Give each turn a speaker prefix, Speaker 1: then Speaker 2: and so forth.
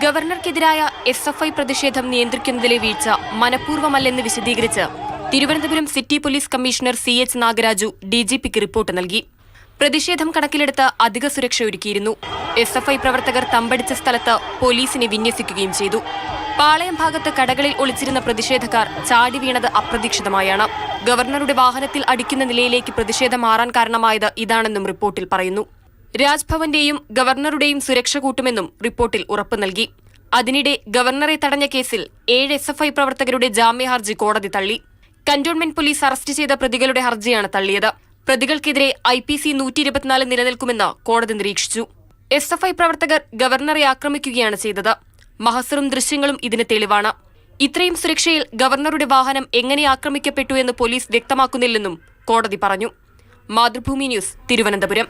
Speaker 1: ഗവർണർക്കെതിരായ SFI പ്രതിഷേധം നിയന്ത്രിക്കുന്നതിലെ വീഴ്ച മനഃപൂർവ്വമല്ലെന്ന് വിശദീകരിച്ച് Thiruvananthapuram city police commissioner CH Nagaraju DGPക്ക് റിപ്പോർട്ട് നൽകി. പ്രതിഷേധം കണക്കിലെടുത്ത് അധിക സുരക്ഷ ഒരുക്കിയിരുന്നു. SFI പ്രവർത്തകർ തമ്പടിച്ച സ്ഥലത്ത് പോലീസിനെ വിന്യസിക്കുകയും ചെയ്തു. പാളയം ഭാഗത്ത് കടകളിൽ ഒളിച്ചിരുന്ന പ്രതിഷേധക്കാർ ചാടി വീണത് അപ്രതീക്ഷിതമായാണ്. ഗവർണറുടെ വാഹനത്തിൽ അടിക്കുന്ന നിലയിലേക്ക് പ്രതിഷേധം മാറാൻ കാരണമായത് ഇതാണെന്നും റിപ്പോർട്ടിൽ പറയുന്നു. രാജ്ഭവന്റെയും ഗവർണറുടെയും സുരക്ഷ കൂട്ടുമെന്നും റിപ്പോർട്ടിൽ ഉറപ്പു നൽകി. അതിനിടെ ഗവർണറെ തടഞ്ഞ കേസിൽ 7 SFI പ്രവർത്തകരുടെ ജാമ്യഹർജി കോടതി തള്ളി. കന്റോൺമെന്റ് പോലീസ് അറസ്റ്റ് ചെയ്ത പ്രതികളുടെ ഹർജിയാണ് തള്ളിയത്. പ്രതികൾക്കെതിരെ IPC 124 നിലനിൽക്കുമെന്ന് കോടതി നിരീക്ഷിച്ചു. SFI പ്രവർത്തകർ ഗവർണറെ ആക്രമിക്കുകയാണ് ചെയ്തത്. മഹസറും ദൃശ്യങ്ങളും ഇതിന് തെളിവാണ്. ഇത്രയും സുരക്ഷയിൽ ഗവർണറുടെ വാഹനം എങ്ങനെ ആക്രമിക്കപ്പെട്ടു എന്ന് പോലീസ് വ്യക്തമാക്കുന്നില്ലെന്നും കോടതി പറഞ്ഞു. മാതൃഭൂമി ന്യൂസ്, തിരുവനന്തപുരം.